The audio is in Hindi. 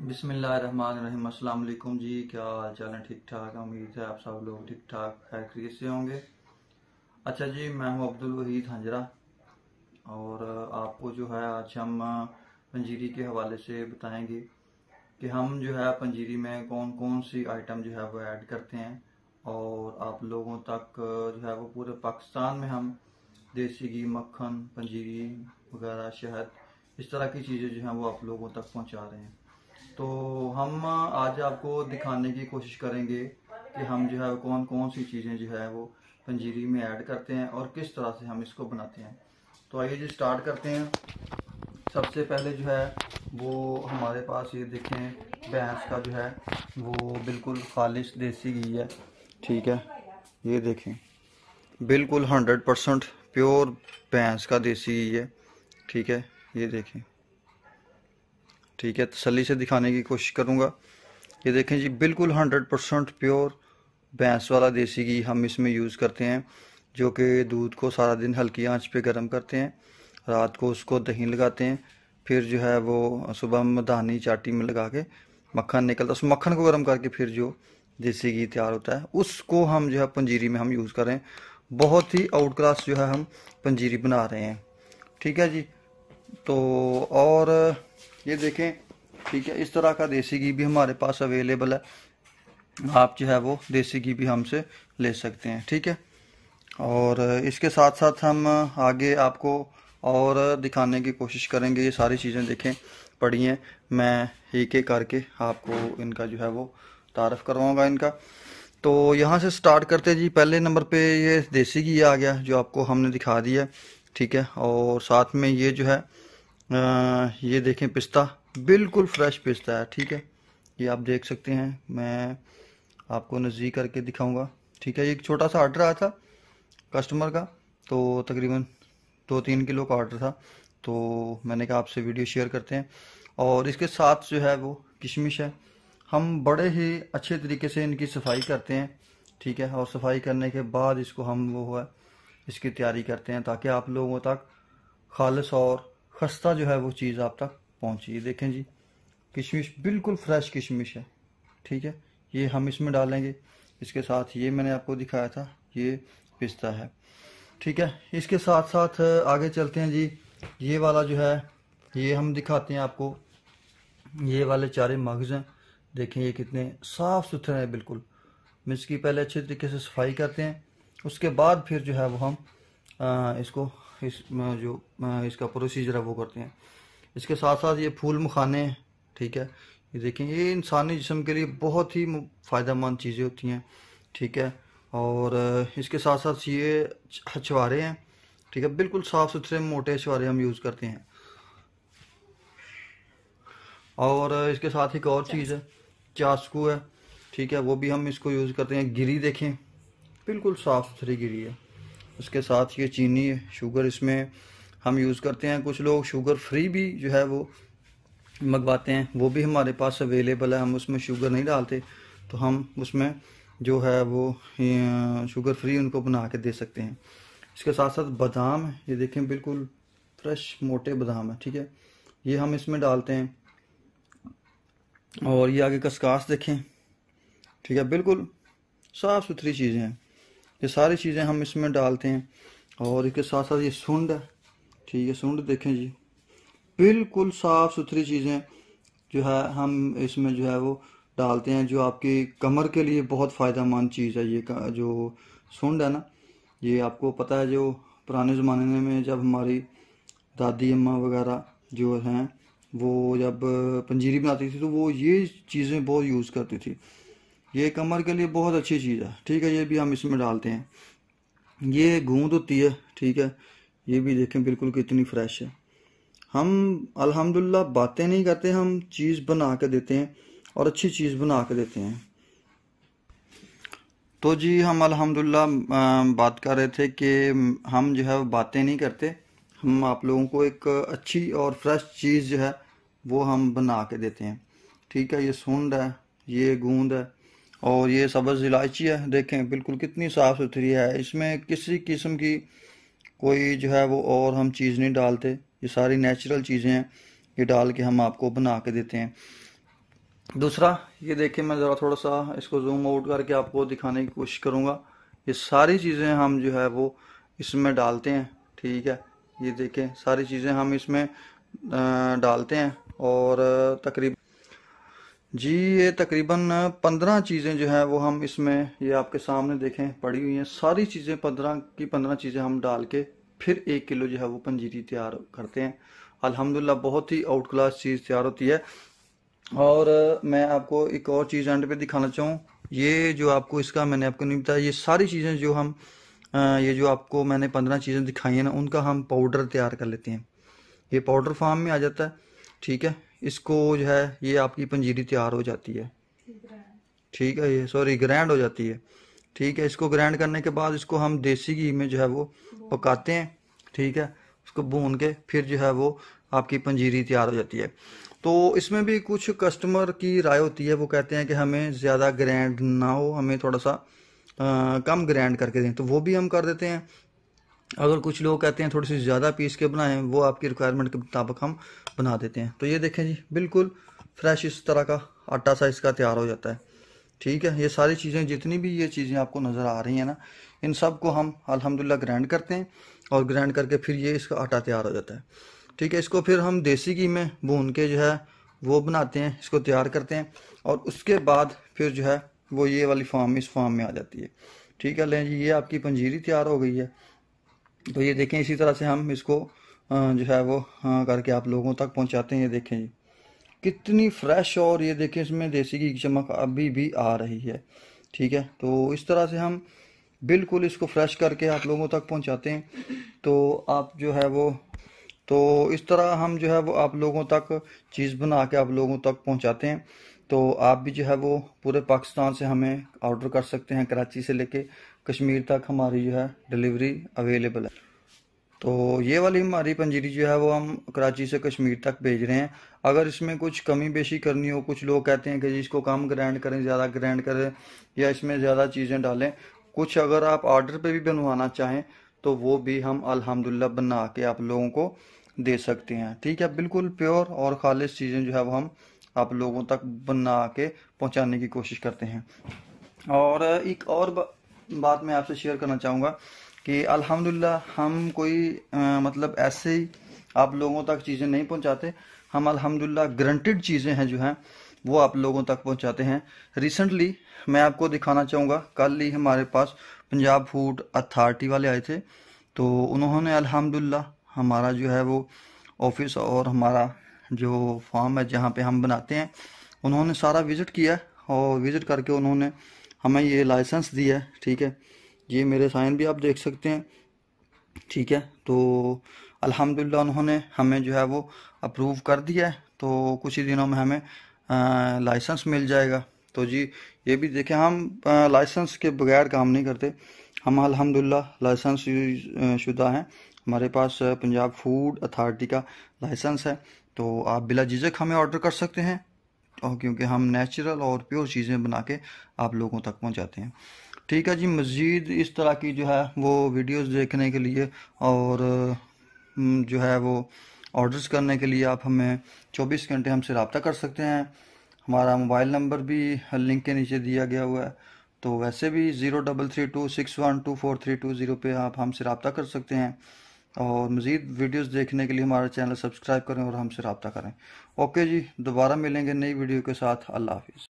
बिस्मिल्लाहिर्रहमानिर्रहीम। अस्सलाम वालेकुम जी, क्या हाल चाल है? ठीक ठाक, उम्मीद है आप सब लोग ठीक ठाक खैर खैरियत से होंगे। अच्छा जी, मैं हूं अब्दुल वहीद हंजरा और आपको जो है आज हम पंजीरी के हवाले से बताएंगे कि हम जो है पंजीरी में कौन कौन सी आइटम जो है वो ऐड करते हैं और आप लोगों तक जो है वो पूरे पाकिस्तान में हम देसी घी, मक्खन, पंजीरी वगैरह, शहद, इस तरह की चीज़ें जो हैं वो आप लोगों तक पहुंचा रहे हैं। तो हम आज आपको दिखाने की कोशिश करेंगे कि हम जो है कौन कौन सी चीज़ें जो है वो पंजीरी में ऐड करते हैं और किस तरह से हम इसको बनाते हैं। तो आइए जी स्टार्ट करते हैं। सबसे पहले जो है वो हमारे पास ये देखें, भैंस का जो है वो बिल्कुल खालिश देसी घी है। ठीक है, ये देखें बिल्कुल 100% प्योर भैंस का देसी घी है। ठीक है, ये देखें। ठीक है, तसल्ली से दिखाने की कोशिश करूँगा। ये देखें जी, बिल्कुल 100% प्योर भैंस वाला देसी घी हम इसमें यूज़ करते हैं, जो कि दूध को सारा दिन हल्की आंच पे गर्म करते हैं, रात को उसको दही लगाते हैं, फिर जो है वो सुबह मधानी चाटी में लगा के मक्खन निकलता है, उस मक्खन को गर्म करके फिर जो देसी घी तैयार होता है उसको हम जो है पंजीरी में हम यूज़ करें। बहुत ही आउट क्लास जो है हम पंजीरी बना रहे हैं। ठीक है जी। तो और ये देखें, ठीक है, इस तरह का देसी घी भी हमारे पास अवेलेबल है। आप जो है वो देसी घी भी हमसे ले सकते हैं। ठीक है, और इसके साथ साथ हम आगे आपको और दिखाने की कोशिश करेंगे। ये सारी चीज़ें देखें पड़ी हैं, मैं एक एक करके आपको इनका जो है वो तारफ़ करवाऊँगा इनका। तो यहाँ से स्टार्ट करते जी। पहले नंबर पे ये देसी घी आ गया जो आपको हमने दिखा दिया। ठीक है, और साथ में ये जो है ये देखें पिस्ता, बिल्कुल फ्रेश पिस्ता है। ठीक है, ये आप देख सकते हैं, मैं आपको नज़दीक करके दिखाऊंगा। ठीक है, ये एक छोटा सा ऑर्डर आया था कस्टमर का, तो तकरीबन 2-3 किलो का ऑर्डर था, तो मैंने कहा आपसे वीडियो शेयर करते हैं। और इसके साथ जो है वो किशमिश है। हम बड़े ही अच्छे तरीके से इनकी सफाई करते हैं। ठीक है, और सफाई करने के बाद इसको हम वो है इसकी तैयारी करते हैं ताकि आप लोगों तक खालिस और खस्ता जो है वो चीज़ आप तक पहुँची। देखें जी, किशमिश बिल्कुल फ्रेश किशमिश है। ठीक है, ये हम इसमें डालेंगे। इसके साथ ये मैंने आपको दिखाया था, ये पिस्ता है। ठीक है, इसके साथ साथ आगे चलते हैं जी। ये वाला जो है ये हम दिखाते हैं आपको। ये वाले चारे मगज़ हैं, देखें ये कितने साफ़ सुथरे हैं बिल्कुल। हम इसकी पहले अच्छे तरीके से सफाई करते हैं, उसके बाद फिर जो है वो हम इसको इसका प्रोसीजर है वो करते हैं। इसके साथ साथ ये फूल मखाने हैं। ठीक है, ये देखें, ये इंसानी जिस्म के लिए बहुत ही फ़ायदेमंद चीज़ें होती हैं। ठीक है, और इसके साथ साथ ये छुहारे हैं। ठीक है, बिल्कुल साफ़ सुथरे मोटे छुहारे हम यूज़ करते हैं। और इसके साथ एक और चीज़ है, चास्कू है। ठीक है, वो भी हम इसको यूज़ करते हैं। गिरी देखें, बिल्कुल साफ़ सुथरी गिरी है। उसके साथ ये चीनी है, शुगर इसमें हम यूज़ करते हैं। कुछ लोग शुगर फ्री भी जो है वो मंगवाते हैं, वो भी हमारे पास अवेलेबल है। हम उसमें शुगर नहीं डालते, तो हम उसमें जो है वो शुगर फ्री उनको बना के दे सकते हैं। इसके साथ साथ बादाम है, ये देखें बिल्कुल फ्रेश मोटे बादाम है। ठीक है, ये हम इसमें डालते हैं। और ये आगे खसखस देखें। ठीक है, बिल्कुल साफ़ सुथरी चीज़ें हैं, ये सारी चीज़ें हम इसमें डालते हैं। और इसके साथ साथ ये सुंड है। ठीक है, सुंड देखें जी, बिल्कुल साफ़ सुथरी चीज़ें जो है हम इसमें जो है वो डालते हैं, जो आपकी कमर के लिए बहुत फ़ायदेमंद चीज़ है। ये जो सुंड है ना, ये आपको पता है, जो पुराने ज़माने में जब हमारी दादी अम्मा वगैरह जो हैं वो जब पंजीरी बनाती थी तो वो ये चीज़ें बहुत यूज़ करती थी। ये कमर के लिए बहुत अच्छी चीज़ है। ठीक है, ये भी हम इसमें डालते हैं। ये गूंद होती है। ठीक है, ये भी देखें बिल्कुल कितनी फ्रेश है। हम अल्हम्दुलिल्लाह बातें नहीं करते, हम चीज़ बना के देते हैं और अच्छी चीज़ बना के देते हैं। तो जी हम अल्हम्दुलिल्लाह बात कर रहे थे कि हम जो है वो बातें नहीं करते, हम आप लोगों को एक अच्छी और फ्रेश चीज़ जो है वो हम बना के देते हैं। ठीक है, ये सूंड है, ये गूंद है और ये सब्ज़ इलायची है। देखें बिल्कुल कितनी साफ़ सुथरी है, इसमें किसी किस्म की कोई जो है वो और हम चीज़ नहीं डालते। ये सारी नेचुरल चीज़ें हैं, ये डाल के हम आपको बना के देते हैं। दूसरा ये देखिए, मैं ज़रा थोड़ा सा इसको जूम आउट करके आपको दिखाने की कोशिश करूँगा। ये सारी चीज़ें हम जो है वो इसमें डालते हैं, ठीक है। ये देखें सारी चीज़ें हम इसमें डालते हैं और तकरीबन जी ये तकरीबन 15 चीज़ें जो है वो हम इसमें, ये आपके सामने देखें पड़ी हुई हैं सारी चीज़ें, 15 की 15 चीज़ें हम डाल के फिर 1 किलो जो है वो पंजीरी तैयार करते हैं। अल्हम्दुलिल्लाह बहुत ही आउट क्लास चीज़ तैयार होती है। और मैं आपको एक और चीज़ एंड पे दिखाना चाहूँ, ये जो आपको इसका मैंने आपको नहीं बताया, ये सारी चीज़ें जो हम ये जो आपको मैंने 15 चीज़ें दिखाई हैं ना, उनका हम पाउडर तैयार कर लेते हैं। ये पाउडर फॉर्म में आ जाता है, ठीक है। इसको जो है ये आपकी पंजीरी तैयार हो जाती है, ठीक है। ये सॉरी ग्राइंड हो जाती है, ठीक है। इसको ग्राइंड करने के बाद इसको हम देसी घी में जो है वो पकाते हैं, ठीक है। उसको भून के फिर जो है वो आपकी पंजीरी तैयार हो जाती है। तो इसमें भी कुछ कस्टमर की राय होती है, वो कहते हैं कि हमें ज़्यादा ग्राइंड ना हो, हमें थोड़ा सा कम ग्राइंड करके दें, तो वो भी हम कर देते हैं। अगर कुछ लोग कहते हैं थोड़ी सी ज़्यादा पीस के बनाएं, वो आपकी रिक्वायरमेंट के मुताबिक हम बना देते हैं। तो ये देखें जी, बिल्कुल फ्रेश इस तरह का आटा सा इसका तैयार हो जाता है, ठीक है। ये सारी चीज़ें जितनी भी ये चीज़ें आपको नज़र आ रही हैं ना, इन सब को हम अल्हम्दुलिल्लाह ग्राइंड करते हैं और ग्राइंड करके फिर ये इसका आटा तैयार हो जाता है, ठीक है। इसको फिर हम देसी घी में भून के जो है वो बनाते हैं, इसको तैयार करते हैं और उसके बाद फिर जो है वो ये वाली फॉर्म इस फॉर्म में आ जाती है, ठीक है। लें जी, ये आपकी पंजीरी तैयार हो गई है। तो ये देखें इसी तरह से हम इसको जो है वो करके आप लोगों तक पहुंचाते हैं। ये देखें जी कितनी फ्रेश, और ये देखें इसमें देसी घी की चमक अभी भी आ रही है, ठीक है। तो इस तरह से हम बिल्कुल इसको फ्रेश करके आप लोगों तक पहुंचाते हैं। तो आप जो है वो, तो इस तरह हम जो है वो आप लोगों तक चीज़ बना के आप लोगों तक पहुंचाते हैं। तो आप भी जो है वो पूरे पाकिस्तान से हमें ऑर्डर कर सकते हैं, कराची से लेके कश्मीर तक हमारी जो है डिलीवरी अवेलेबल है। तो ये वाली हमारी पंजीरी जो है वो हम कराची से कश्मीर तक भेज रहे हैं। अगर इसमें कुछ कमी बेशी करनी हो, कुछ लोग कहते हैं कि जी इसको कम ग्राइंड करें, ज़्यादा ग्राइंड करें या इसमें ज़्यादा चीज़ें डालें, कुछ अगर आप ऑर्डर पे भी बनवाना चाहें तो वो भी हम अल्हम्दुलिल्लाह बना के आप लोगों को दे सकते हैं, ठीक है। बिल्कुल प्योर और खालिश चीज़ें जो है वो हम आप लोगों तक बना के पहुंचाने की कोशिश करते हैं। और एक और बात मैं आपसे शेयर करना चाहूँगा कि अल्हम्दुलिल्लाह हम कोई मतलब ऐसे ही आप लोगों तक चीज़ें नहीं पहुँचाते। हम अल्हम्दुलिल्लाह ग्रंटेड चीज़ें हैं जो हैं वो आप लोगों तक पहुँचाते हैं। रिसेंटली मैं आपको दिखाना चाहूँगा, कल ही हमारे पास पंजाब फूड अथॉरिटी वाले आए थे। तो उन्होंने अल्हम्दुलिल्लाह हमारा जो है वो ऑफिस और हमारा जो फार्म है जहाँ पे हम बनाते हैं, उन्होंने सारा विज़िट किया और विज़िट करके उन्होंने हमें ये लाइसेंस दिया है, ठीक है। ये मेरे साइन भी आप देख सकते हैं, ठीक है। तो अल्हम्दुलिल्लाह उन्होंने हमें जो है वो अप्रूव कर दिया है। तो कुछ ही दिनों में हमें लाइसेंस मिल जाएगा। तो जी ये भी देखें, हम लाइसेंस के बगैर काम नहीं करते। हम अल्हम्दुलिल्लाह लाइसेंस शुदा हैं, हमारे पास पंजाब फूड अथॉरिटी का लाइसेंस है। तो आप बिला झिझक हमें ऑर्डर कर सकते हैं, और क्योंकि हम नेचुरल और प्योर चीज़ें बना के आप लोगों तक पहुंचाते हैं, ठीक है जी। मज़ीद इस तरह की जो है वो वीडियोस देखने के लिए और जो है वो ऑर्डर्स करने के लिए आप हमें 24 घंटे हमसे रब्ता कर सकते हैं। हमारा मोबाइल नंबर भी लिंक के नीचे दिया गया हुआ है। तो वैसे भी 0332612432 पे आप हमसे रब्ता कर सकते हैं। और मज़ीद वीडियोस देखने के लिए हमारा चैनल सब्सक्राइब करें और हमसे रब्ता करें। ओके जी, दोबारा मिलेंगे नई वीडियो के साथ। अल्लाह हाफिज़।